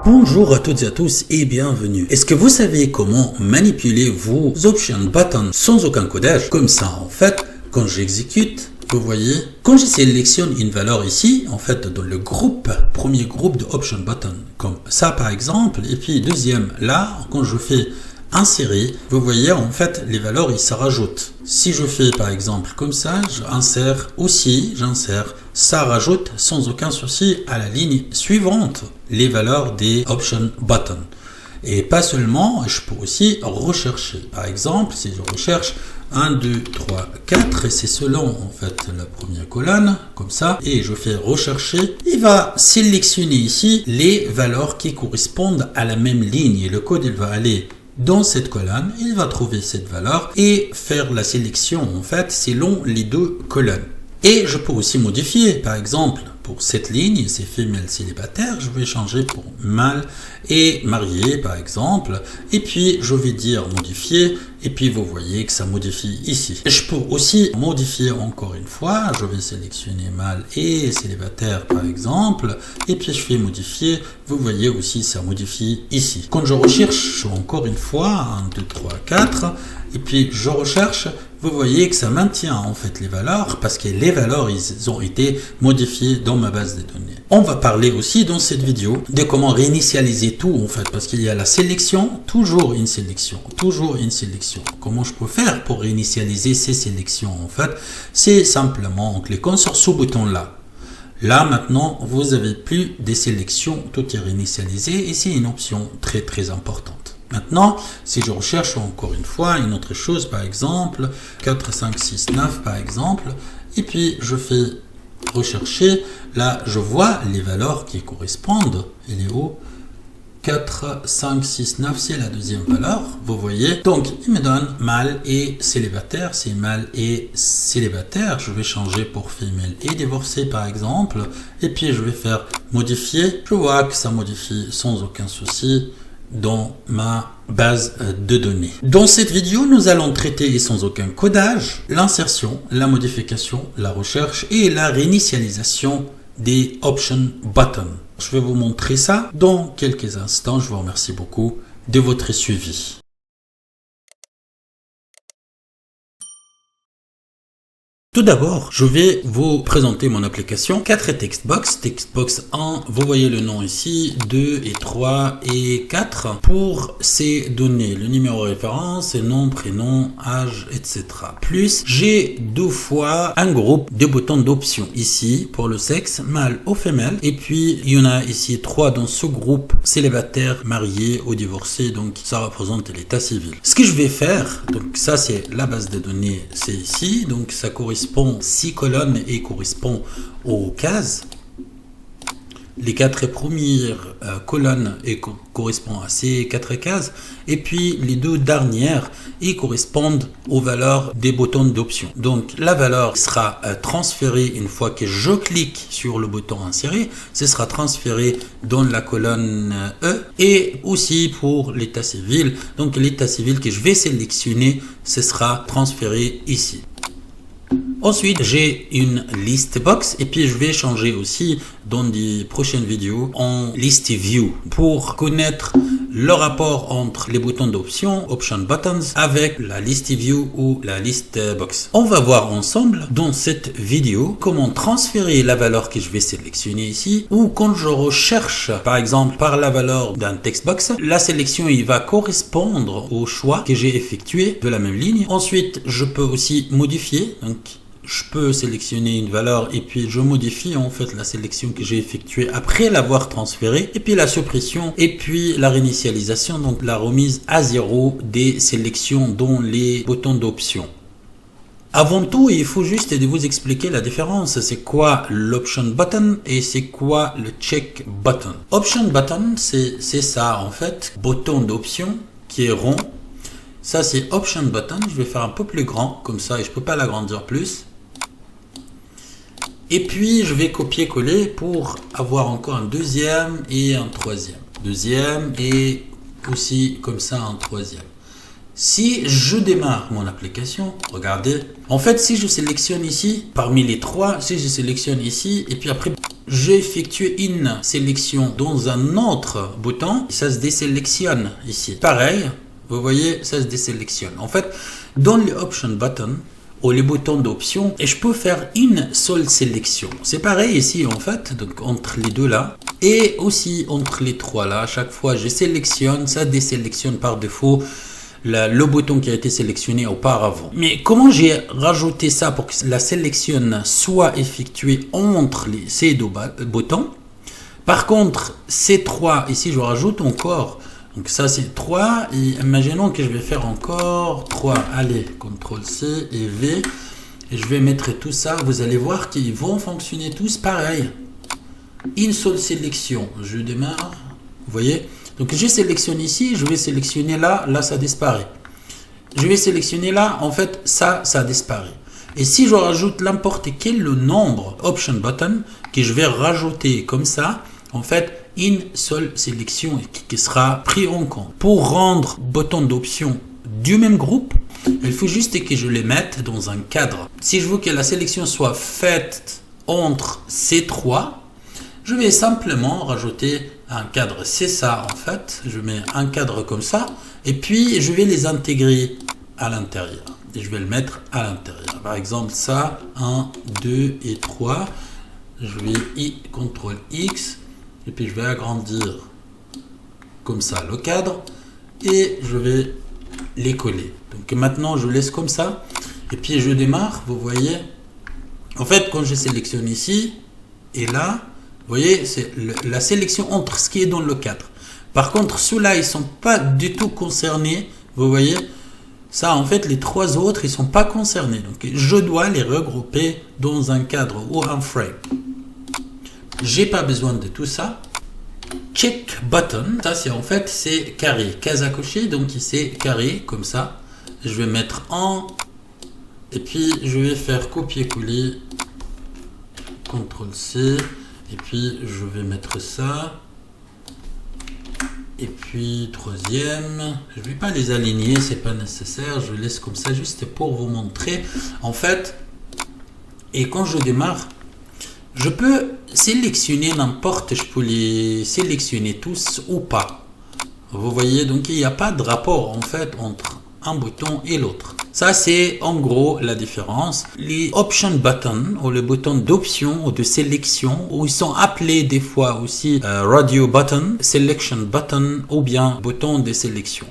Bonjour à toutes et à tous et bienvenue. Est-ce que vous savez comment manipuler vos option buttons sans aucun codage? Comme ça, en fait, quand j'exécute, vous voyez, quand je sélectionne une valeur ici, en fait, dans le groupe, premier groupe de option button, comme ça par exemple, et puis deuxième, là, quand je fais insérer, vous voyez, en fait, les valeurs, ils se rajoutent. Si je fais par exemple comme ça, j'insère, ça rajoute sans aucun souci à la ligne suivante les valeurs des option buttons. Et pas seulement, je peux aussi rechercher. Par exemple, si je recherche 1, 2, 3, 4, et c'est selon en fait la première colonne, comme ça, et je fais rechercher, il va sélectionner ici les valeurs qui correspondent à la même ligne. Et le code, il va aller dans cette colonne, il va trouver cette valeur et faire la sélection en fait selon les deux colonnes. Et je peux aussi modifier, par exemple, pour cette ligne, c'est femelle célibataire, je vais changer pour mâle et marié, par exemple. Et puis, je vais dire modifier, et puis vous voyez que ça modifie ici. Je peux aussi modifier encore une fois, je vais sélectionner mâle et célibataire, par exemple. Et puis, je fais modifier, vous voyez aussi, ça modifie ici. Quand je recherche encore une fois, 1, 2, 3, 4, et puis je recherche, vous voyez que ça maintient en fait les valeurs parce que les valeurs ils ont été modifiées dans ma base de données. On va parler aussi dans cette vidéo de comment réinitialiser tout en fait parce qu'il y a la sélection, toujours une sélection. Comment je peux faire pour réinitialiser ces sélections en fait? C'est simplement en cliquant sur ce bouton là. Là maintenant vous avez plus des sélections, tout est réinitialisé et c'est une option très importante. Maintenant, si je recherche encore une fois une autre chose, par exemple, 4, 5, 6, 9, par exemple, et puis je fais rechercher, là, je vois les valeurs qui correspondent. Il est où? 4, 5, 6, 9, c'est la deuxième valeur, vous voyez. Donc, il me donne mâle et célibataire, c'est mâle et célibataire. Je vais changer pour femelle et divorcé, par exemple, et puis je vais faire modifier. Je vois que ça modifie sans aucun souci dans ma base de données. Dans cette vidéo, nous allons traiter sans aucun codage l'insertion, la modification, la recherche et la réinitialisation des option buttons. Je vais vous montrer ça dans quelques instants. Je vous remercie beaucoup de votre suivi. Tout d'abord, je vais vous présenter mon application 4 Textbox. Textbox 1, vous voyez le nom ici, 2 et 3 et 4. Pour ces données, le numéro de référence, nom, prénom, âge, etc. Plus, j'ai deux fois un groupe de boutons d'options. Ici, pour le sexe, mâle ou femelle. Et puis, il y en a ici 3 dans ce groupe, célibataire, marié ou divorcé. Donc, ça représente l'état civil. Ce que je vais faire, donc ça c'est la base de données, c'est ici. Donc, ça correspond 6 colonnes et correspond aux cases. Les 4 premières colonnes correspondent à ces 4 cases et puis les deux dernières correspondent aux valeurs des boutons d'options. Donc la valeur sera transférée une fois que je clique sur le bouton insérer, ce sera transféré dans la colonne E et aussi pour l'état civil. Donc l'état civil que je vais sélectionner, ce sera transféré ici. Ensuite, j'ai une list box et puis je vais changer aussi dans des prochaines vidéos en list view pour connaître le rapport entre les boutons d'options, option buttons, avec la list view ou la list box. On va voir ensemble dans cette vidéo comment transférer la valeur que je vais sélectionner ici ou quand je recherche par exemple par la valeur d'un textbox, la sélection il va correspondre au choix que j'ai effectué de la même ligne. Ensuite, je peux aussi modifier, donc je peux sélectionner une valeur et puis je modifie en fait la sélection que j'ai effectuée après l'avoir transférée et puis la suppression et puis la réinitialisation, donc la remise à zéro des sélections dans les boutons d'options. Avant tout, il faut juste vous expliquer la différence. C'est quoi l'option button et c'est quoi le check button? Option button, c'est ça en fait, bouton d'option qui est rond. Ça c'est option button, je vais faire un peu plus grand comme ça et je peux pas l'agrandir plus. Et puis, je vais copier-coller pour avoir encore un deuxième et un troisième. Deuxième et aussi comme ça un troisième. Si je démarre mon application, regardez. En fait, si je sélectionne ici, parmi les trois, si je sélectionne ici, et puis après, j'ai effectué une sélection dans un autre bouton, ça se désélectionne ici. Pareil, vous voyez, ça se désélectionne. En fait, dans les option buttons, ou les boutons d'option, et je peux faire une seule sélection. C'est pareil ici en fait, donc entre les deux là, et aussi entre les trois là. À chaque fois je sélectionne, ça désélectionne par défaut le bouton qui a été sélectionné auparavant. Mais comment j'ai rajouté ça pour que la sélection soit effectuée entre ces deux boutons? Par contre, ces trois, ici je rajoute encore, donc ça c'est 3, et imaginons que je vais faire encore 3, allez, CTRL-C et V, et je vais mettre tout ça, vous allez voir qu'ils vont fonctionner tous pareil. Une seule sélection, je démarre, vous voyez, donc je sélectionne ici, je vais sélectionner là, là ça disparaît. Je vais sélectionner là, en fait ça disparaît. Et si je rajoute n'importe quel nombre option button que je vais rajouter comme ça, en fait une seule sélection qui sera prise en compte. Pour rendre bouton d'option du même groupe, il faut juste que je les mette dans un cadre. Si je veux que la sélection soit faite entre ces trois, je vais simplement rajouter un cadre. C'est ça en fait. Je mets un cadre comme ça et puis je vais les intégrer à l'intérieur. Et je vais le mettre à l'intérieur. Par exemple ça, 1, 2 et 3. Je vais CTRL X. Et puis je vais agrandir comme ça le cadre et je vais les coller. Donc maintenant je laisse comme ça et puis je démarre, vous voyez. En fait quand je sélectionne ici et là, vous voyez, c'est la sélection entre ce qui est dans le cadre. Par contre ceux-là ils sont pas du tout concernés, vous voyez. Ça en fait les trois autres ils sont pas concernés. Donc je dois les regrouper dans un cadre ou un frame. J'ai pas besoin de tout ça. Check button, ça c'est en fait c'est carré, case à cocher, donc c'est carré comme ça. Je vais mettre en et puis je vais faire copier-coller, CTRL-C et puis je vais mettre ça. Et puis troisième, je vais pas les aligner, c'est pas nécessaire, je laisse comme ça juste pour vous montrer en fait. Et quand je démarre, je peux sélectionner n'importe, je peux les sélectionner tous ou pas. Vous voyez, donc il n'y a pas de rapport en fait entre un bouton et l'autre. Ça c'est en gros la différence. Les option buttons ou les boutons d'option ou de sélection, ou ils sont appelés des fois aussi radio button, selection button ou bien bouton de sélection.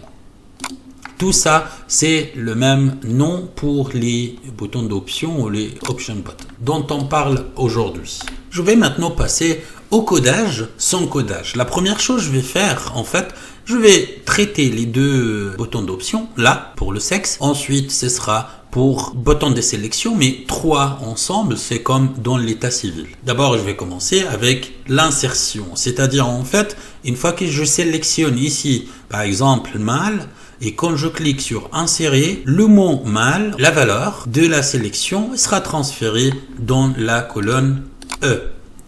Tout ça, c'est le même nom pour les boutons d'option ou les option buttons dont on parle aujourd'hui. Je vais maintenant passer au codage sans codage. La première chose que je vais faire, en fait, je vais traiter les deux boutons d'option, là, pour le sexe. Ensuite, ce sera pour bouton de sélection, mais trois ensemble, c'est comme dans l'état civil. D'abord, je vais commencer avec l'insertion. C'est-à-dire, en fait, une fois que je sélectionne ici, par exemple, mâle, et quand je clique sur insérer, le mot mâle, la valeur de la sélection sera transférée dans la colonne E,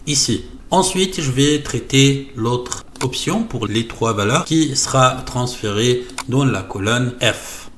ici. Ensuite, je vais traiter l'autre option pour les trois valeurs qui sera transférée dans la colonne F.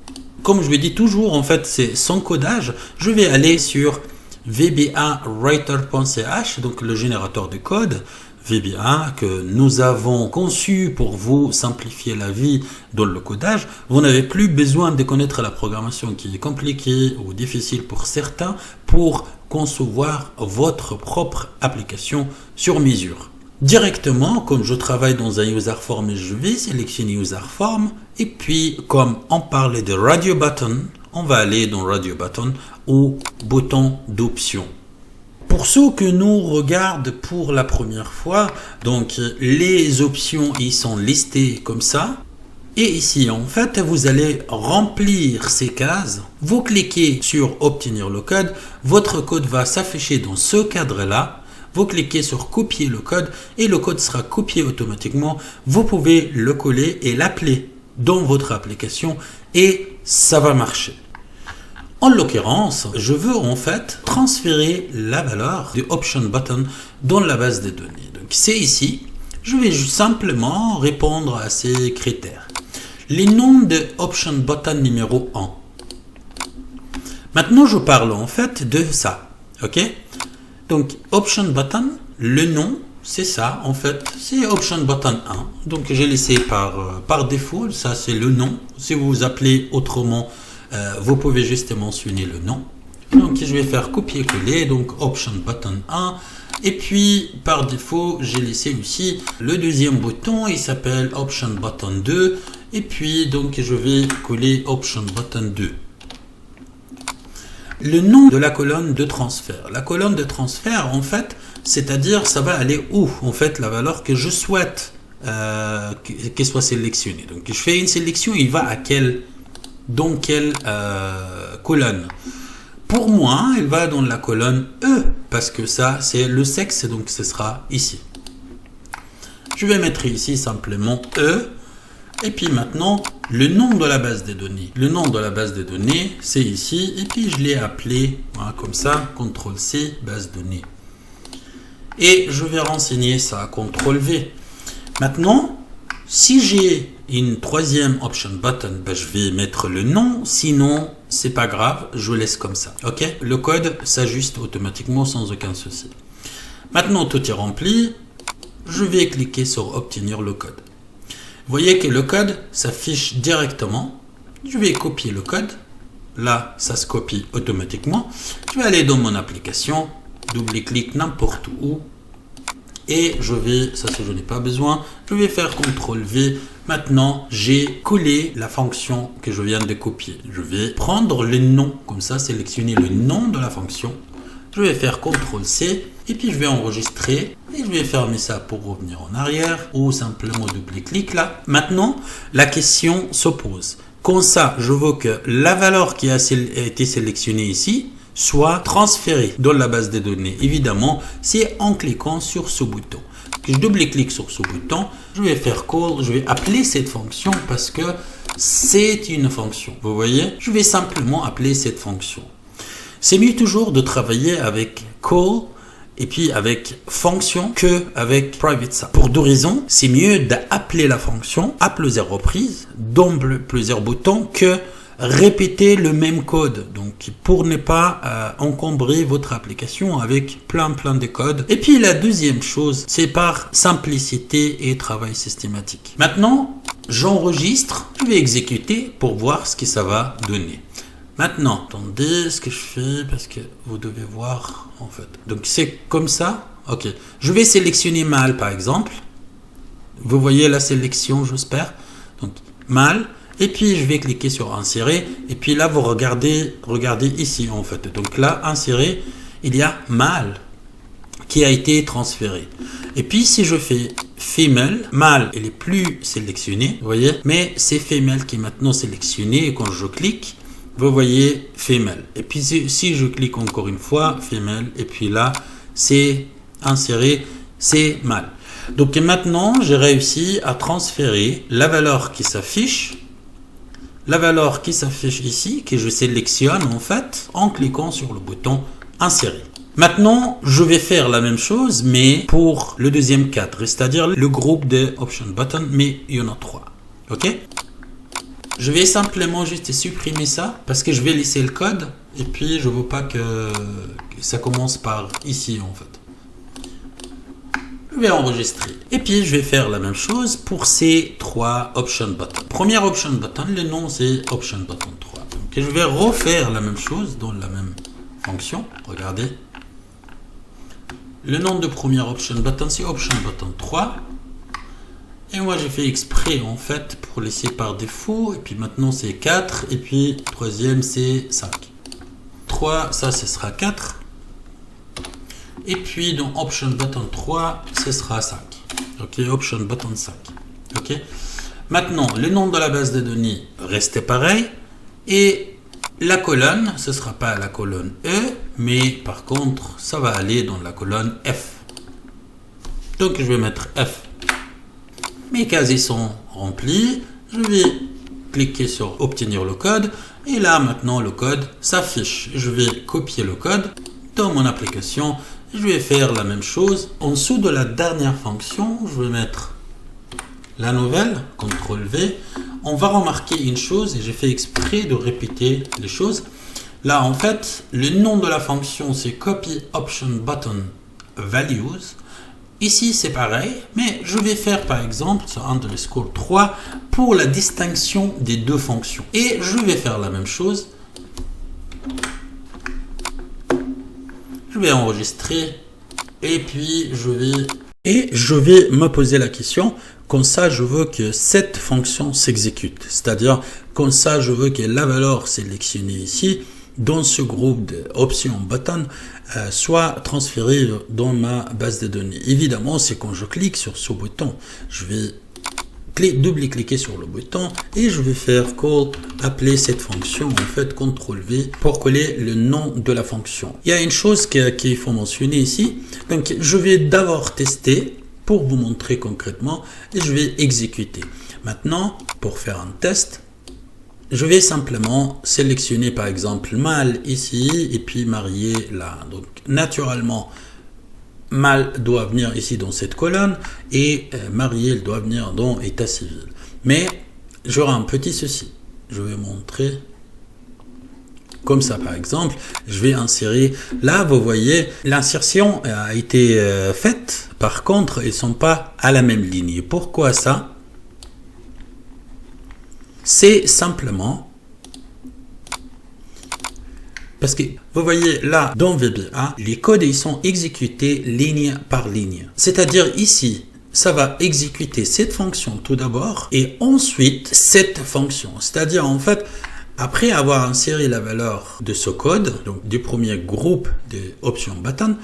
Comme je le dis toujours, en fait, c'est sans codage. Je vais aller sur vbawriter.ch, donc le générateur de code. VBA que nous avons conçu pour vous simplifier la vie dans le codage. Vous n'avez plus besoin de connaître la programmation qui est compliquée ou difficile pour certains pour concevoir votre propre application sur mesure. Directement, comme je travaille dans un user form, je vais sélectionner user form et puis comme on parlait de radio button, on va aller dans radio button ou bouton d'option. Pour ceux que nous regardent pour la première fois, donc les options ils sont listées comme ça. Et ici, en fait, vous allez remplir ces cases. Vous cliquez sur obtenir le code. Votre code va s'afficher dans ce cadre-là. Vous cliquez sur copier le code et le code sera copié automatiquement. Vous pouvez le coller et l'appeler dans votre application et ça va marcher. En l'occurrence, je veux en fait transférer la valeur du option button dans la base de données. Donc c'est ici, je vais simplement répondre à ces critères. Les noms de option button numéro 1. Maintenant, je parle en fait de ça. Ok? Donc option button, le nom, c'est ça, en fait, c'est option button 1. Donc, j'ai laissé par défaut, ça c'est le nom. Si vous vous appelez autrement, vous pouvez juste mentionner le nom. Donc, je vais faire copier-coller, donc option button 1. Et puis, par défaut, j'ai laissé aussi le deuxième bouton, il s'appelle option button 2. Et puis, donc, je vais coller option button 2. Le nom de la colonne de transfert. La colonne de transfert, en fait, c'est-à-dire, ça va aller où, en fait, la valeur que je souhaite qu'elle soit sélectionnée. Donc, je fais une sélection, il va à dans quelle colonne. Pour moi, elle va dans la colonne E, parce que ça, c'est le sexe, donc ce sera ici. Je vais mettre ici simplement E, et puis maintenant, le nom de la base des données. Le nom de la base des données, c'est ici, et puis je l'ai appelé, voilà, comme ça, CTRL-C, base données. Et je vais renseigner ça, CTRL-V. Maintenant, si j'ai une troisième option button, ben je vais mettre le nom, sinon c'est pas grave, je laisse comme ça. Ok, le code s'ajuste automatiquement sans aucun souci. Maintenant tout est rempli, je vais cliquer sur obtenir le code. Vous voyez que le code s'affiche directement. Je vais copier le code. Là, ça se copie automatiquement. Je vais aller dans mon application, double-clic n'importe où. Et je vais, ça je n'ai pas besoin, je vais faire CTRL-V. Maintenant, j'ai collé la fonction que je viens de copier. Je vais prendre le nom, comme ça, sélectionner le nom de la fonction. Je vais faire CTRL-C et puis je vais enregistrer et je vais fermer ça pour revenir en arrière ou simplement double-clic là. Maintenant, la question se pose. Comme ça, je veux que la valeur qui a été sélectionnée ici soit transférée dans la base de données. Évidemment, c'est en cliquant sur ce bouton. Je double-clique sur ce bouton, je vais faire call, je vais appeler cette fonction parce que c'est une fonction. Vous voyez, je vais simplement appeler cette fonction. C'est mieux toujours de travailler avec call et puis avec fonction que avec private sum. Pour deux raisons, c'est mieux d'appeler la fonction à plusieurs reprises, dans plusieurs boutons, que répéter le même code. Donc, pour ne pas encombrer votre application avec plein de codes. Et puis, la deuxième chose, c'est par simplicité et travail systématique. Maintenant, j'enregistre, je vais exécuter pour voir ce que ça va donner. Maintenant, attendez ce que je fais parce que vous devez voir en fait. Donc c'est comme ça. Ok. Je vais sélectionner mâle par exemple. Vous voyez la sélection, j'espère. Donc mâle. Et puis je vais cliquer sur insérer. Et puis là vous regardez ici en fait. Donc là insérer, il y a mâle qui a été transféré. Et puis si je fais female, mâle, il est plus sélectionné. Vous voyez. Mais c'est female qui est maintenant sélectionné. Et quand je clique, vous voyez female. Et puis si je clique encore une fois, female, et puis là, c'est inséré, c'est mâle. Donc maintenant, j'ai réussi à transférer la valeur qui s'affiche, ici, que je sélectionne en fait, en cliquant sur le bouton insérer. Maintenant, je vais faire la même chose, mais pour le deuxième cadre, c'est-à-dire le groupe de option button, mais il y en a 3. Ok? Je vais simplement juste supprimer ça parce que je vais laisser le code et puis je veux pas que ça commence par ici en fait. Je vais enregistrer et puis je vais faire la même chose pour ces 3 option buttons. Première option button, le nom c'est option button 3. Donc je vais refaire la même chose dans la même fonction. Regardez. Le nom de première option button c'est option button 3. Et moi j'ai fait exprès en fait pour laisser par défaut. Et puis maintenant c'est 4. Et puis troisième c'est 5. 3, ça ce sera 4. Et puis dans option button 3, ce sera 5. Ok, option button 5. Ok. Maintenant le nom de la base de données reste pareil. Et la colonne, ce ne sera pas la colonne E. Mais par contre, ça va aller dans la colonne F. Donc je vais mettre F. Mes casiers sont remplis. Je vais cliquer sur obtenir le code. Et là, maintenant, le code s'affiche. Je vais copier le code dans mon application. Je vais faire la même chose. En dessous de la dernière fonction, je vais mettre la nouvelle, CTRL-V. On va remarquer une chose, et j'ai fait exprès de répéter les choses. Là, en fait, le nom de la fonction, c'est copy option button values. Ici, c'est pareil, mais je vais faire par exemple ce underscore 3 pour la distinction des deux fonctions. Et je vais faire la même chose. Je vais enregistrer et puis je vais me poser la question. Comme ça, je veux que cette fonction s'exécute. C'est-à-dire, comme ça, je veux que la valeur sélectionnée ici, dans ce groupe d'options button, soit transférée dans ma base de données. Évidemment, c'est quand je clique sur ce bouton, je vais double-cliquer sur le bouton et je vais faire call, appeler cette fonction, en fait, CTRL-V pour coller le nom de la fonction. Il y a une chose qu'il faut mentionner ici. Donc, je vais d'abord tester pour vous montrer concrètement et je vais exécuter. Maintenant, pour faire un test, je vais simplement sélectionner par exemple mâle ici et puis marié là. Donc naturellement, mâle doit venir ici dans cette colonne et marié doit venir dans état civil. Mais j'aurai un petit souci. Je vais montrer comme ça par exemple. Je vais insérer. Là, vous voyez, l'insertion a été faite. Par contre, ils ne sont pas à la même ligne. Pourquoi ça? C'est simplement parce que vous voyez là dans VBA, les codes ils sont exécutés ligne par ligne. C'est-à-dire ici, ça va exécuter cette fonction tout d'abord et ensuite cette fonction. C'est-à-dire en fait, après avoir inséré la valeur de ce code, donc du premier groupe des options button,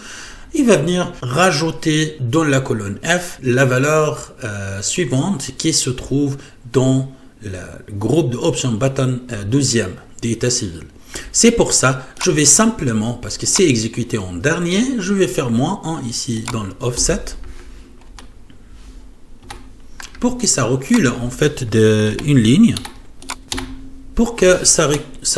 il va venir rajouter dans la colonne F la valeur suivante qui se trouve dans le groupe de option button 12e d'état civil. C'est pour ça, je vais simplement, parce que c'est exécuté en dernier, je vais faire -1 ici dans le offset pour que ça recule en fait d'une ligne, pour que ça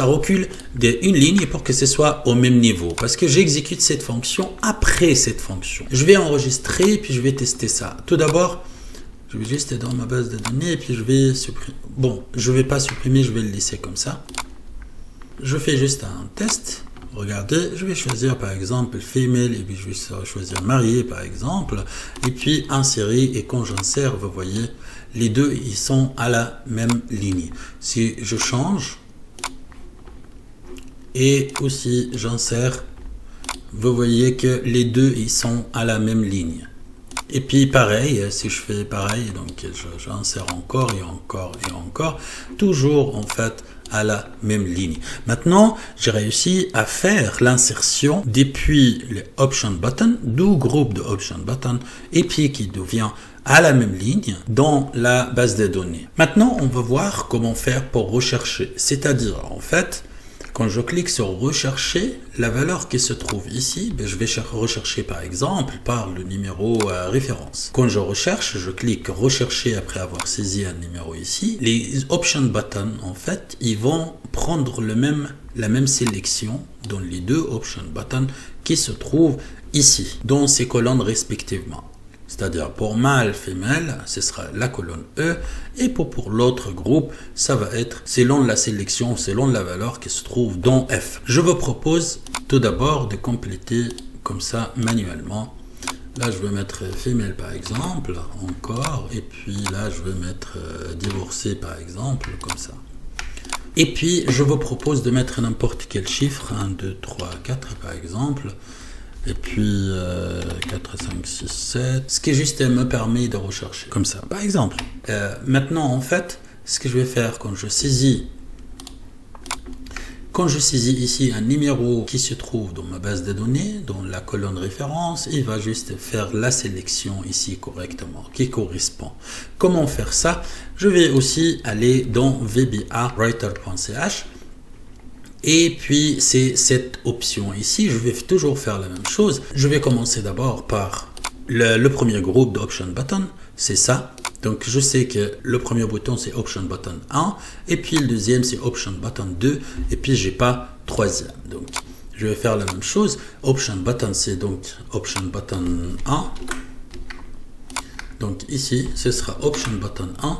recule d'une ligne pour que ce soit au même niveau, parce que j'exécute cette fonction après cette fonction. Je vais enregistrer puis je vais tester ça. Tout d'abord, je vais juste dans ma base de données et puis je vais supprimer. Bon, je ne vais pas supprimer, je vais le laisser comme ça. Je fais juste un test. Regardez, je vais choisir par exemple female et puis je vais choisir marié par exemple. Et puis insérer, et quand j'insère, vous voyez, les deux ils sont à la même ligne. Si je change et aussi j'insère, vous voyez que les deux ils sont à la même ligne. Et puis pareil, si je fais pareil, donc j'insère encore et encore et encore, toujours en fait à la même ligne. Maintenant, j'ai réussi à faire l'insertion depuis les option button, du groupe de option button, et puis qui devient à la même ligne dans la base de données. Maintenant, on va voir comment faire pour rechercher. C'est-à-dire, en fait, quand je clique sur rechercher, la valeur qui se trouve ici, je vais rechercher par exemple par le numéro référence. Quand je recherche, je clique rechercher après avoir saisi un numéro ici. Les option buttons, en fait, ils vont prendre la même sélection dans les deux option buttons qui se trouvent ici, dans ces colonnes respectivement. C'est-à-dire pour mâle, femelle, ce sera la colonne E, et pour l'autre groupe, ça va être selon la sélection, selon la valeur qui se trouve dans F. Je vous propose tout d'abord de compléter comme ça manuellement. Là, je vais mettre femelle par exemple, encore, et puis là, je vais mettre divorcé par exemple, comme ça. Et puis, je vous propose de mettre n'importe quel chiffre, 1, 2, 3, 4 par exemple. Et puis 4, 5, 6, 7. Ce qui juste me permet de rechercher. Comme ça. Par exemple. Maintenant, en fait, ce que je vais faire quand je saisis ici un numéro qui se trouve dans ma base de données, dans la colonne référence, il va juste faire la sélection ici correctement, qui correspond. Comment faire ça? Je vais aussi aller dans VBA writer.ch. Et puis, c'est cette option ici. Je vais toujours faire la même chose. Je vais commencer d'abord par le premier groupe d'option button. C'est ça. Donc, je sais que le premier bouton, c'est option button 1. Et puis, le deuxième, c'est option button 2. Et puis, j'ai pas troisième. Donc, je vais faire la même chose. Option button, c'est donc option button 1. Donc, ici, ce sera option button 1.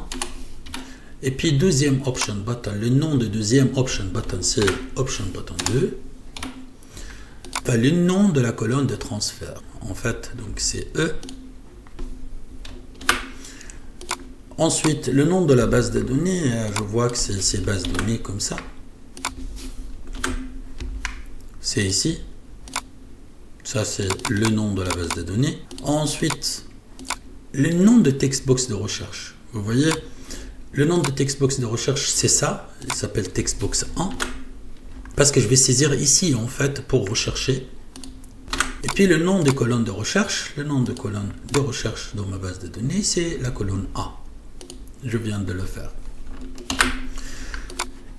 Et puis deuxième option button, le nom de deuxième option button c'est option button 2. enfin, le nom de la colonne de transfert. En fait, donc c'est E. Ensuite, le nom de la base de données, je vois que c'est base de données comme ça. C'est ici. Ça, c'est le nom de la base de données. Ensuite, le nom de textbox de recherche. Vous voyez, le nom de textbox de recherche, c'est ça. Il s'appelle textbox 1. Parce que je vais saisir ici, en fait, pour rechercher. Et puis, le nom des colonnes de recherche. Le nom de colonne de recherche dans ma base de données, c'est la colonne A. Je viens de le faire.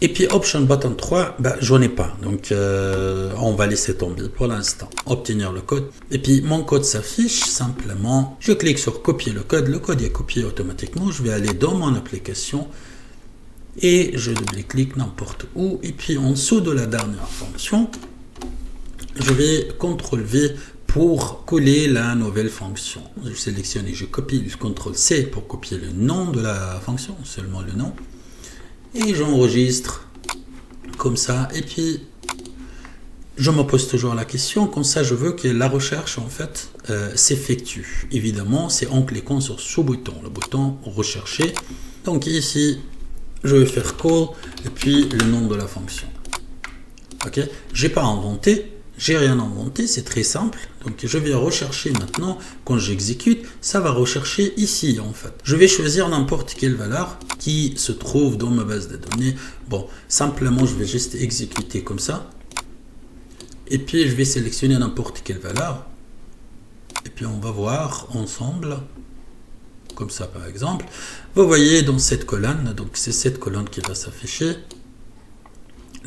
Et puis Option Button 3, j'en ai pas. Donc on va laisser tomber pour l'instant. Obtenir le code. Et puis mon code s'affiche simplement. Je clique sur copier le code. Le code est copié automatiquement. Je vais aller dans mon application. Et je double-clique n'importe où. Et puis en dessous de la dernière fonction, je vais CTRL-V pour coller la nouvelle fonction. Je sélectionne et je copie le CTRL-C pour copier le nom de la fonction, seulement le nom. Et j'enregistre comme ça. Et puis, je me pose toujours la question, comme ça je veux que la recherche en fait s'effectue. Évidemment, c'est en cliquant sur ce bouton, le bouton rechercher. Donc ici, je vais faire call et puis le nom de la fonction. Ok, j'ai pas inventé. J'ai rien inventé, c'est très simple. Donc je vais rechercher maintenant, quand j'exécute, ça va rechercher ici en fait. Je vais choisir n'importe quelle valeur qui se trouve dans ma base de données. Bon, simplement je vais juste exécuter comme ça. Et puis je vais sélectionner n'importe quelle valeur. Et puis on va voir ensemble, comme ça par exemple. Vous voyez dans cette colonne, donc c'est cette colonne qui va s'afficher.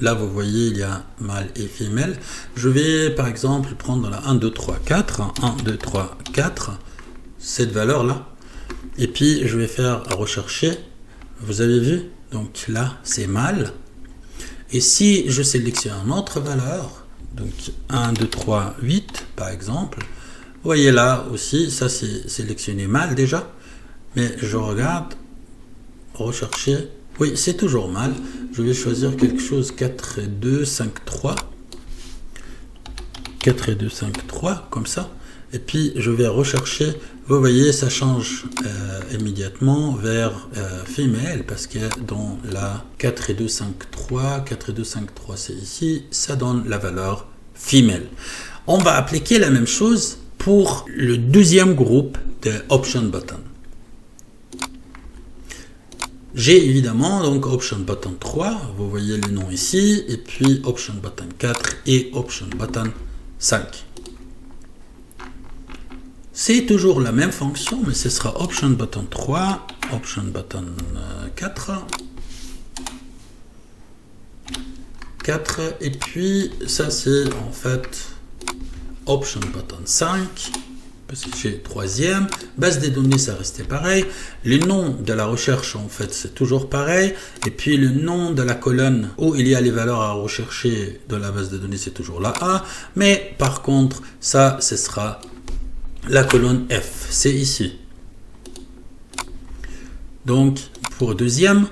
Là, vous voyez, il y a mâle et femelle. Je vais, par exemple, prendre la 1, 2, 3, 4. 1, 2, 3, 4. Cette valeur-là. Et puis, je vais faire rechercher. Vous avez vu? Donc là, c'est mâle. Et si je sélectionne une autre valeur, donc 1, 2, 3, 8, par exemple, vous voyez là aussi, ça c'est sélectionné mâle déjà. Mais je regarde, rechercher. Oui, c'est toujours mal. Je vais choisir quelque chose 4, 2, 5, 3. 4 et 2, 5, 3, comme ça. Et puis, je vais rechercher. Vous voyez, ça change immédiatement vers femelle, parce que dans la 4 et 2, 5, 3, 4 et 2, 5, 3, c'est ici, ça donne la valeur femelle. On va appliquer la même chose pour le deuxième groupe de Option Button. J'ai évidemment donc Option Button 3, vous voyez le nom ici, et puis Option Button 4 et Option Button 5. C'est toujours la même fonction, mais ce sera Option Button 3, Option Button 4, et puis ça c'est en fait Option Button 5. Parce que j'ai troisième, base des données ça restait pareil, le nom de la recherche en fait c'est toujours pareil, et puis le nom de la colonne où il y a les valeurs à rechercher dans la base de données c'est toujours la A, mais par contre ça ce sera la colonne F, c'est ici. Donc pour deuxième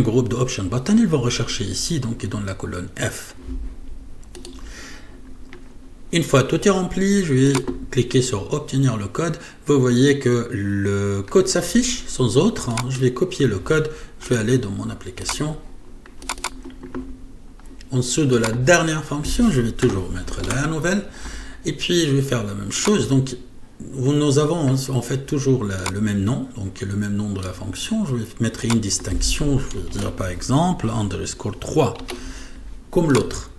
groupe de Option Button, ils vont rechercher ici, donc ils donnent la colonne F. Une fois tout est rempli, je vais cliquer sur obtenir le code. Vous voyez que le code s'affiche sans autre. Je vais copier le code. Je vais aller dans mon application. En dessous de la dernière fonction, je vais toujours mettre la nouvelle. Et puis, je vais faire la même chose. Donc, nous avons en fait toujours le même nom. Donc, le même nom de la fonction. Je vais mettre une distinction. Je vais dire par exemple underscore 3. Comme l'autre.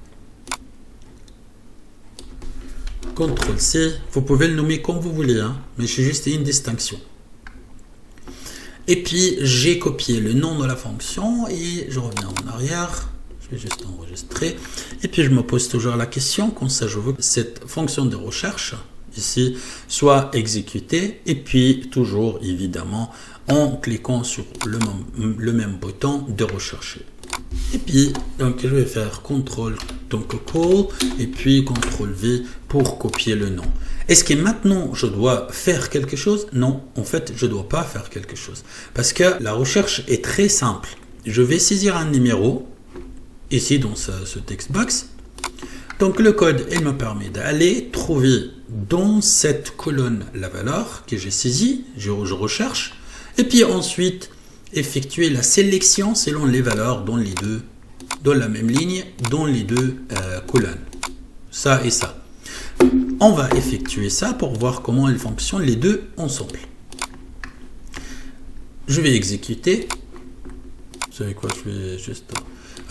CTRL-C, vous pouvez le nommer comme vous voulez, mais c'est juste une distinction. Et puis, j'ai copié le nom de la fonction et je reviens en arrière. Je vais juste enregistrer. Et puis, je me pose toujours la question, comme ça, je veux que cette fonction de recherche, ici, soit exécutée. Et puis, toujours, évidemment, en cliquant sur le même bouton de rechercher. Et puis, donc, je vais faire CTRL, donc call, et puis CTRL-V pour copier le nom. Est-ce que maintenant, je dois faire quelque chose? Non, en fait, je ne dois pas faire quelque chose. Parce que la recherche est très simple. Je vais saisir un numéro, ici dans ce text box. Donc le code, il me permet d'aller trouver dans cette colonne la valeur que j'ai saisie, je recherche, et puis ensuite effectuer la sélection selon les valeurs dans les deux, dans la même ligne, dans les deux colonnes. Ça et ça. On va effectuer ça pour voir comment ils fonctionnent les deux ensemble. Je vais exécuter. Vous savez quoi, je vais juste...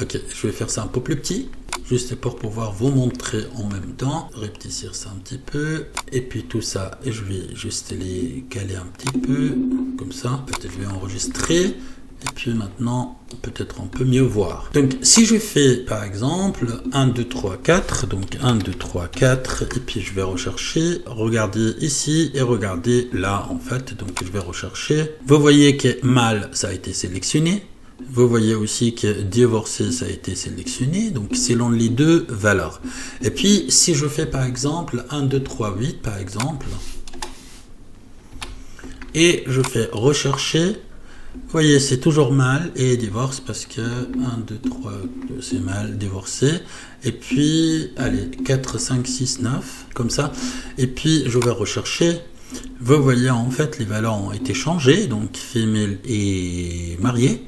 Ok, je vais faire ça un peu plus petit, juste pour pouvoir vous montrer en même temps. Rétrécir ça un petit peu. Et puis tout ça, et je vais juste les caler un petit peu, comme ça. Peut-être je vais enregistrer. Et puis maintenant, peut-être on peut mieux voir. Donc, si je fais, par exemple, 1, 2, 3, 4, donc 1, 2, 3, 4, et puis je vais rechercher, regardez ici, et regardez là, en fait, donc je vais rechercher. Vous voyez que mâle, ça a été sélectionné. Vous voyez aussi que divorcé, ça a été sélectionné, donc selon les deux valeurs. Et puis, si je fais par exemple 1, 2, 3, 8, par exemple, et je fais rechercher, vous voyez, c'est toujours mâle et divorce parce que 1, 2, 3, c'est mâle, divorcé. Et puis, allez, 4, 5, 6, 9, comme ça. Et puis, je vais rechercher. Vous voyez, en fait, les valeurs ont été changées, donc femelle et marié,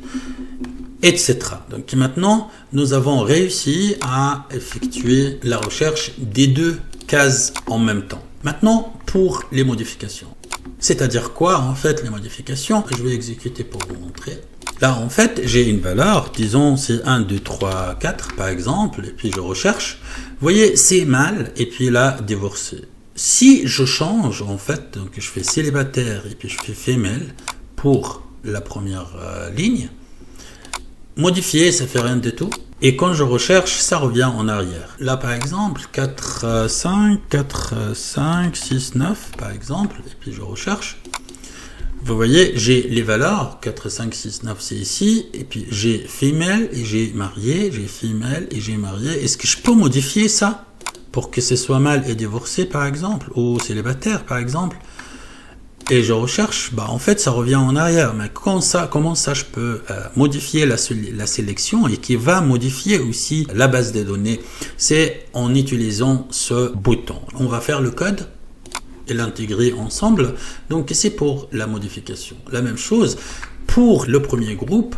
etc. Donc maintenant, nous avons réussi à effectuer la recherche des deux cases en même temps. Maintenant, pour les modifications. C'est-à-dire quoi, en fait, les modifications? Je vais exécuter pour vous montrer. Là, en fait, j'ai une valeur, disons, c'est 1, 2, 3, 4, par exemple, et puis je recherche. Vous voyez, c'est mâle, et puis là, divorcé. Si je change, en fait, donc je fais célibataire, et puis je fais femelle pour la première ligne, modifier, ça fait rien du tout. Et quand je recherche, ça revient en arrière. Là, par exemple, 4, 5, 4, 5, 6, 9, par exemple, et puis je recherche. Vous voyez, j'ai les valeurs, 4, 5, 6, 9, c'est ici, et puis j'ai femelle et j'ai marié, j'ai femelle et j'ai marié. Est-ce que je peux modifier ça pour que ce soit mâle et divorcé, par exemple, ou célibataire, par exemple? Et je recherche, bah en fait ça revient en arrière. Mais comment ça je peux modifier la sélection et qui va modifier aussi la base des données? C'est en utilisant ce bouton. On va faire le code et l'intégrer ensemble. Donc c'est pour la modification. La même chose pour le premier groupe.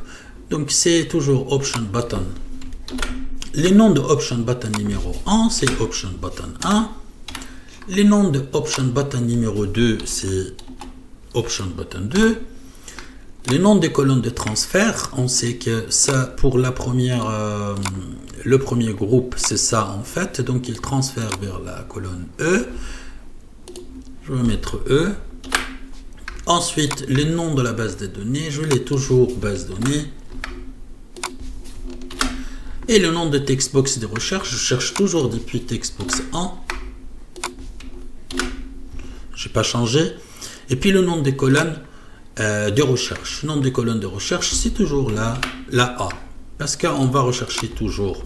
Donc c'est toujours Option Button. Les noms de Option Button numéro 1, c'est Option Button 1. Les noms de Option Button numéro 2, c'est Option Button 2. Les noms des colonnes de transfert, on sait que ça, pour la première, le premier groupe, c'est ça en fait. Donc il transfère vers la colonne E. Je vais mettre E. Ensuite, les noms de la base de données, je l'ai toujours base données. Et le nom de textbox de recherche, je cherche toujours depuis textbox 1. Je n'ai pas changé. Et puis le nom des colonnes de recherche. Le nom des colonnes de recherche, c'est toujours la A. Parce qu'on va rechercher toujours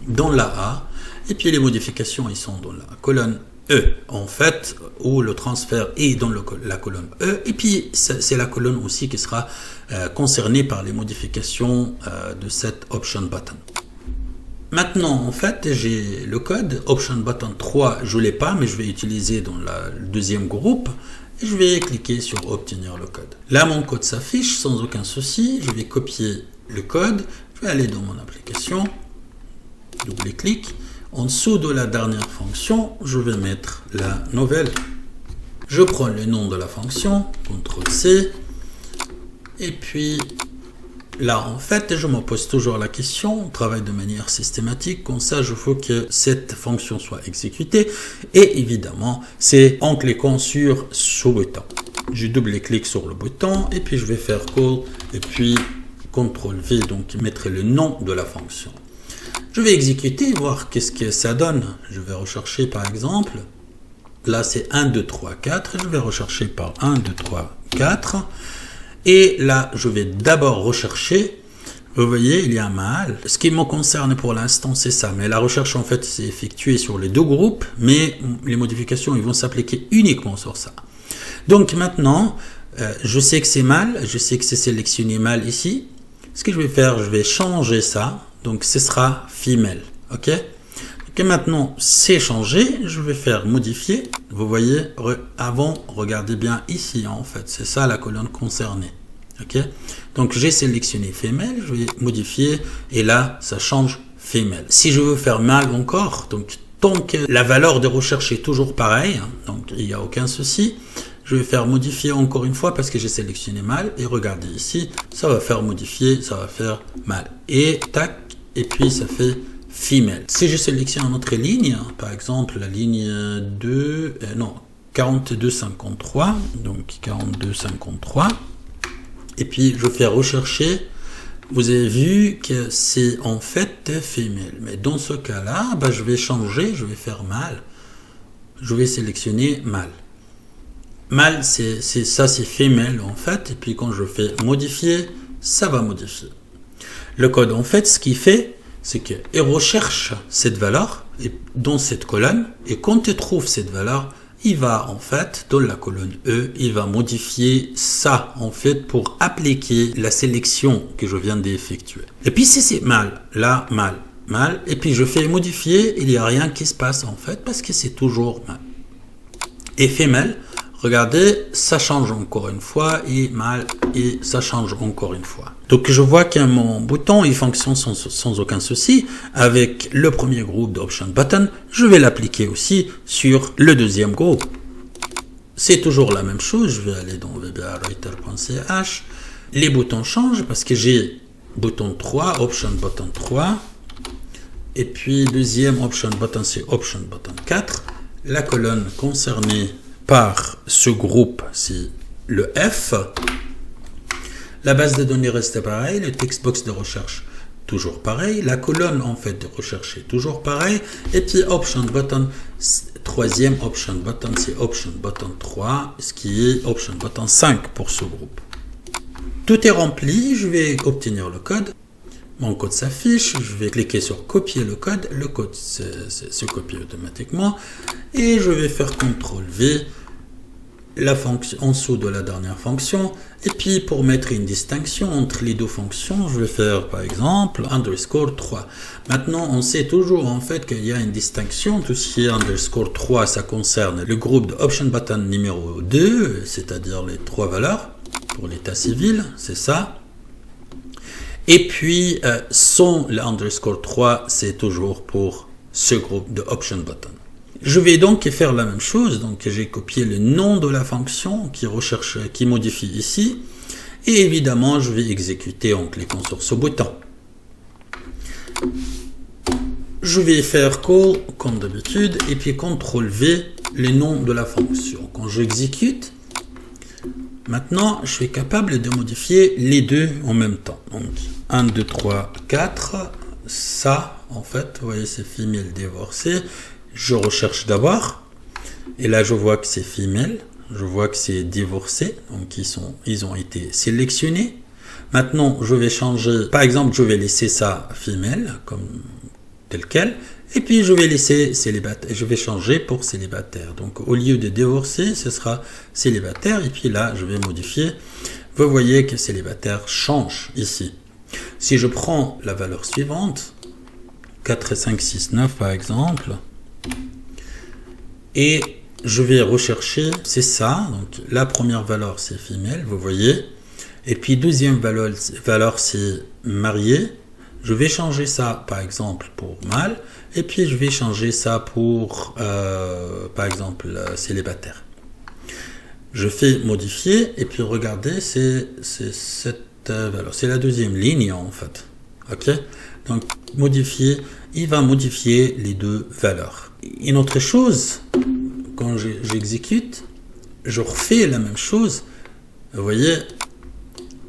dans la A. Et puis les modifications, ils sont dans la colonne E. En fait, où le transfert est dans la colonne E. Et puis c'est la colonne aussi qui sera concernée par les modifications de cette Option Button. Maintenant, en fait, j'ai le code Option Button 3, je ne l'ai pas, mais je vais utiliser dans le deuxième groupe. Et je vais cliquer sur obtenir le code. Là, mon code s'affiche sans aucun souci. Je vais copier le code. Je vais aller dans mon application. Double-clic. En dessous de la dernière fonction, je vais mettre la nouvelle. Je prends le nom de la fonction. CTRL-C. Et puis, là, en fait, je me pose toujours la question, on travaille de manière systématique, comme ça, je veux que cette fonction soit exécutée. Et évidemment, c'est en cliquant sur ce bouton. Je double-clique sur le bouton, et puis je vais faire call, et puis CTRL-V, donc mettre le nom de la fonction. Je vais exécuter, voir qu'est-ce que ça donne. Je vais rechercher, par exemple, là, c'est 1, 2, 3, 4, je vais rechercher par 1, 2, 3, 4. Et là, je vais d'abord rechercher. Vous voyez, il y a un mâle. Ce qui me concerne pour l'instant, c'est ça. Mais la recherche, en fait, c'est effectuée sur les deux groupes. Mais les modifications, ils vont s'appliquer uniquement sur ça. Donc maintenant, je sais que c'est mâle. Je sais que c'est sélectionné mâle ici. Ce que je vais faire, je vais changer ça. Donc, ce sera femelle. OK? Et maintenant, c'est changé. Je vais faire modifier. Vous voyez, avant, regardez bien ici, en fait. C'est ça la colonne concernée. Ok? Donc, j'ai sélectionné femelle. Je vais modifier. Et là, ça change femelle. Si je veux faire mâle encore, donc, tant que la valeur de recherche est toujours pareille, donc il n'y a aucun souci, je vais faire modifier encore une fois parce que j'ai sélectionné mâle. Et regardez ici, ça va faire modifier, ça va faire mâle. Et tac, et puis ça fait female. Si je sélectionne une autre ligne, par exemple la ligne 4253, donc 4253, et puis je fais rechercher, vous avez vu que c'est en fait female. Mais dans ce cas-là, je vais changer, je vais faire mâle. Je vais sélectionner mâle. Mâle, c'est female en fait, et puis quand je fais modifier, ça va modifier. Le code, en fait, ce qu'il fait, c'est qu'il recherche cette valeur dans cette colonne, et quand il trouve cette valeur, il va, en fait, dans la colonne E, il va modifier ça, en fait, pour appliquer la sélection que je viens d'effectuer. Et puis, si c'est mâle, là, mâle, et puis je fais modifier, il n'y a rien qui se passe, en fait, parce que c'est toujours mâle. Et femelle, regardez, ça change encore une fois, et mâle, et ça change encore une fois. Donc, je vois que mon bouton, il fonctionne sans aucun souci. Avec le premier groupe d'Option Button, je vais l'appliquer aussi sur le deuxième groupe. C'est toujours la même chose. Je vais aller dans vbawriter.ch. Les boutons changent parce que j'ai bouton 3, Option Button 3. Et puis, deuxième Option Button, c'est Option Button 4. La colonne concernée par ce groupe, c'est le F. La base de données reste pareille, le textbox de recherche toujours pareil, la colonne en fait de recherche est toujours pareil, et puis Option Button, troisième Option Button, c'est Option Button 3, ce qui est Option Button 5 pour ce groupe. Tout est rempli, je vais obtenir le code. Mon code s'affiche, je vais cliquer sur copier le code se copie automatiquement, et je vais faire CTRL-V, la fonction en dessous de la dernière fonction, et puis pour mettre une distinction entre les deux fonctions, je vais faire par exemple _3. Maintenant, on sait toujours en fait qu'il y a une distinction. Tout ce qui est _3, ça concerne le groupe de Option Button numéro 2, c'est-à-dire les 3 valeurs pour l'état civil, c'est ça. Et puis, sans le _3, c'est toujours pour ce groupe de Option Button. Je vais donc faire la même chose. Donc, j'ai copié le nom de la fonction qui modifie ici. Et évidemment, je vais exécuter en cliquant sur ce bouton. Je vais faire call comme d'habitude et puis CTRL-V le nom de la fonction. Quand j'exécute, maintenant, je suis capable de modifier les deux en même temps. Donc, 1, 2, 3, 4. Ça, en fait, vous voyez, c'est female divorcée. Je recherche d'abord. Et là, je vois que c'est female. Je vois que c'est divorcé. Donc, ils ont été sélectionnés. Maintenant, je vais changer. Par exemple, je vais laisser ça female, comme tel quel. Et puis, je vais laisser célibataire. Je vais changer pour célibataire. Donc, au lieu de divorcé, ce sera célibataire. Et puis là, je vais modifier. Vous voyez que célibataire change ici. Si je prends la valeur suivante, 4, 5, 6, 9 par exemple, et je vais rechercher, c'est ça. Donc, la première valeur, c'est femelle, vous voyez. Et puis, deuxième valeur c'est marié. Je vais changer ça, par exemple, pour mâle. Et puis, je vais changer ça pour, par exemple, célibataire. Je fais modifier. Et puis, regardez, c'est cette valeur. C'est la deuxième ligne, en fait. OK? Donc, modifier, il va modifier les deux valeurs. Une autre chose, quand j'exécute, je refais la même chose. Vous voyez,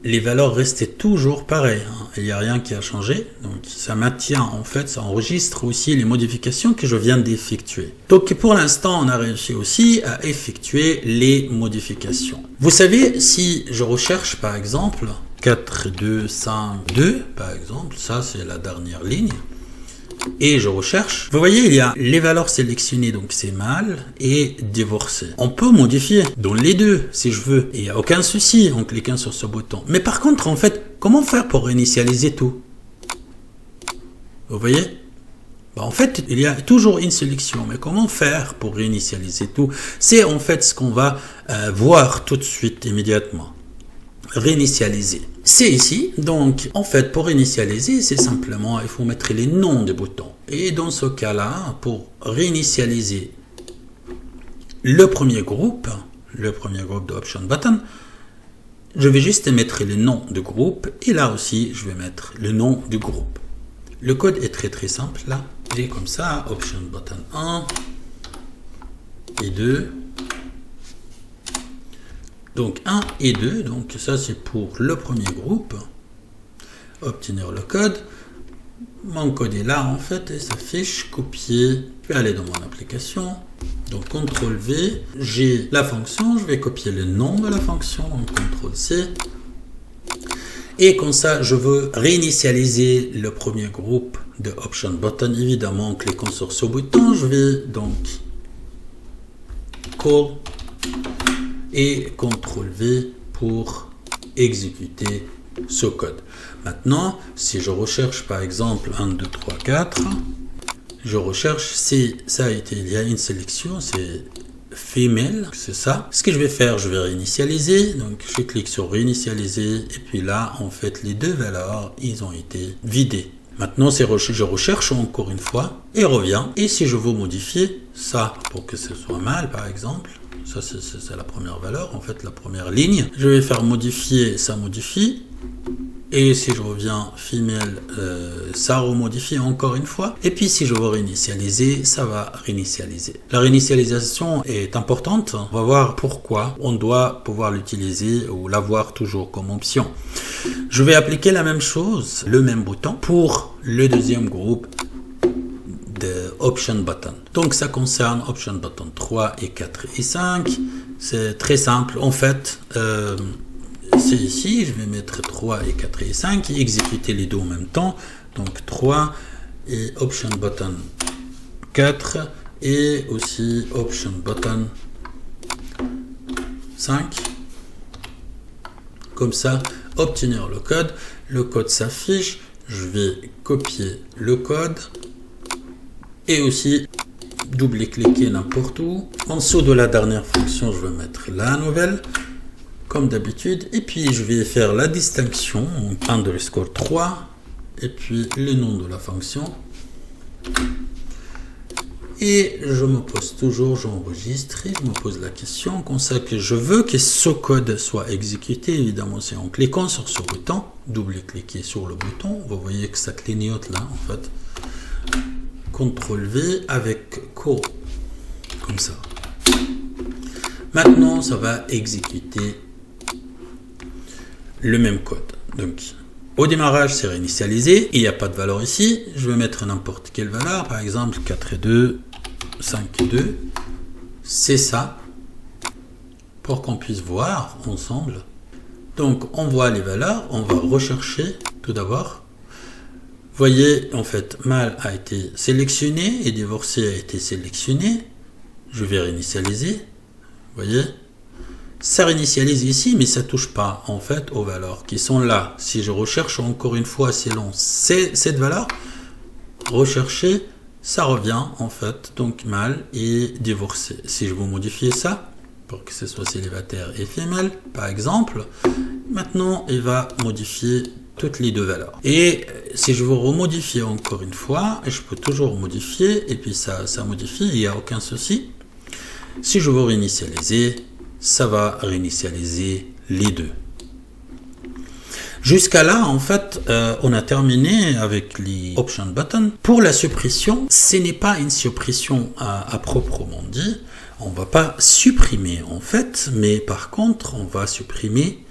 les valeurs restaient toujours pareilles. Il n'y a rien qui a changé. Donc, ça maintient, en fait, ça enregistre aussi les modifications que je viens d'effectuer. Donc, pour l'instant, on a réussi aussi à effectuer les modifications. Vous savez, si je recherche, par exemple, 4, 2, 5, 2, par exemple, ça, c'est la dernière ligne. Et je recherche. Vous voyez, il y a les valeurs sélectionnées, donc c'est mâle et divorcé. On peut modifier dans les deux, si je veux. Et il n'y a aucun souci en cliquant sur ce bouton. Mais par contre, en fait, comment faire pour réinitialiser tout? Vous voyez? En fait, il y a toujours une sélection, mais comment faire pour réinitialiser tout? C'est en fait ce qu'on va voir tout de suite, immédiatement. Réinitialiser. C'est ici, donc en fait pour réinitialiser, c'est simplement, il faut mettre les noms des boutons. Et dans ce cas-là, pour réinitialiser le premier groupe de Option Button, je vais juste mettre les noms de groupe, et là aussi, je vais mettre le nom du groupe. Le code est très simple, là. J'ai comme ça, Option Button 1 et 2. Donc 1 et 2, donc ça c'est pour le premier groupe. Obtenir le code. Mon code est là en fait, et s'affiche, copier. Je vais aller dans mon application. Donc CTRL V, j'ai la fonction, je vais copier le nom de la fonction, donc CTRL C. Et comme ça, je veux réinitialiser le premier groupe de Option Button. Évidemment, en cliquant sur ce bouton, je vais donc Call et CTRL V pour exécuter ce code. Maintenant, si je recherche par exemple 1, 2, 3, 4, je recherche si ça a été, il y a une sélection, c'est female, c'est ça. Ce que je vais faire, je vais réinitialiser. Donc, je clique sur réinitialiser. Et puis là, en fait, les deux valeurs, ils ont été vidées. Maintenant, je recherche encore une fois et reviens. Et si je veux modifier ça pour que ce soit mâle, par exemple, ça c'est la première valeur, en fait, la première ligne. Je vais faire modifier, ça modifie. Et si je reviens female, ça remodifie encore une fois. Et puis si je veux réinitialiser, ça va réinitialiser. La réinitialisation est importante. On va voir pourquoi on doit pouvoir l'utiliser ou l'avoir toujours comme option. Je vais appliquer la même chose, le même bouton, pour le deuxième groupe de Option Button. Donc ça concerne Option Button 3 et 4 et 5. C'est très simple. En fait, c'est ici, je vais mettre 3 et 4 et 5 et exécuter les deux en même temps. Donc 3 et Option Button 4 et aussi Option Button 5. Comme ça, obtenir le code. Le code s'affiche. Je vais copier le code et aussi double-cliquer n'importe où. En dessous de la dernière fonction, je vais mettre la nouvelle. Comme d'habitude, et puis je vais faire la distinction underscore 3 et puis le nom de la fonction, et je me pose toujours, j'enregistre et je me pose la question comme ça que je veux que ce code soit exécuté. Évidemment, c'est en cliquant sur ce bouton, double-cliquer sur le bouton, vous voyez que ça clignote là en fait. CTRL V avec call, comme ça. Maintenant, ça va exécuter le même code. Donc, au démarrage, c'est réinitialisé. Il n'y a pas de valeur ici. Je vais mettre n'importe quelle valeur. Par exemple, 4 et 2, 5 et 2. C'est ça. Pour qu'on puisse voir ensemble. Donc, on voit les valeurs. On va rechercher tout d'abord. Vous voyez, en fait, mâle a été sélectionné et divorcé a été sélectionné. Je vais réinitialiser. Vous voyez? Ça réinitialise ici, mais ça ne touche pas en fait aux valeurs qui sont là. Si je recherche encore une fois selon cette valeur, rechercher, ça revient en fait, donc mâle et divorcé. Si je veux modifier ça, pour que ce soit célibataire et femelle, par exemple, maintenant il va modifier toutes les deux valeurs. Et si je veux remodifier encore une fois, je peux toujours modifier, et puis ça modifie, il n'y a aucun souci. Si je veux réinitialiser, ça va réinitialiser les deux. Jusqu'à là, en fait, on a terminé avec les Option Buttons. Pour la suppression, ce n'est pas une suppression à proprement dit. On ne va pas supprimer, en fait, mais par contre, on va supprimer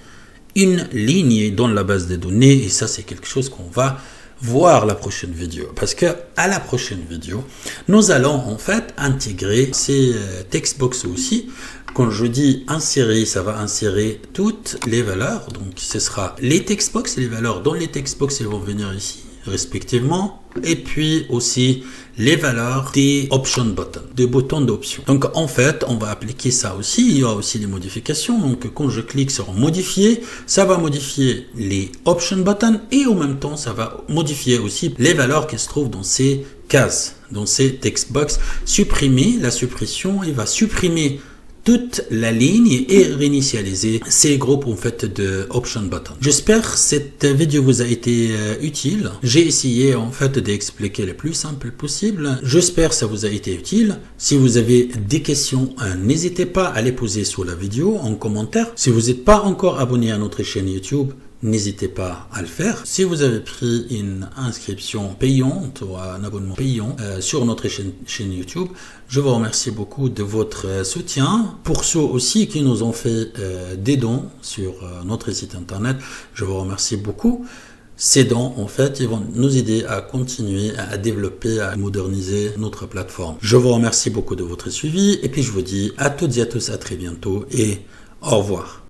une ligne dans la base de données. Et ça, c'est quelque chose qu'on va voir la prochaine vidéo. Parce que à la prochaine vidéo, nous allons en fait intégrer ces textbox aussi. Quand je dis insérer, ça va insérer toutes les valeurs. Donc, ce sera les textbox, les valeurs dans les textbox, elles vont venir ici, respectivement. Et puis aussi les valeurs des option buttons, des boutons d'option. Donc, en fait, on va appliquer ça aussi. Il y aura aussi des modifications. Donc, quand je clique sur modifier, ça va modifier les option buttons et en même temps, ça va modifier aussi les valeurs qui se trouvent dans ces cases. dans ces text box, supprimer la suppression, il va supprimer toute la ligne et réinitialiser ces groupes en fait de option button. J'espère que cette vidéo vous a été utile. J'ai essayé en fait d'expliquer le plus simple possible. J'espère que ça vous a été utile. Si vous avez des questions, n'hésitez pas à les poser sous la vidéo en commentaire. Si vous n'êtes pas encore abonné à notre chaîne YouTube, n'hésitez pas à le faire. Si vous avez pris une inscription payante ou un abonnement payant sur notre chaîne YouTube, je vous remercie beaucoup de votre soutien. Pour ceux aussi qui nous ont fait des dons sur notre site internet, je vous remercie beaucoup. Ces dons, en fait, ils vont nous aider à continuer à développer, à moderniser notre plateforme. Je vous remercie beaucoup de votre suivi et puis je vous dis à toutes et à tous à très bientôt et au revoir.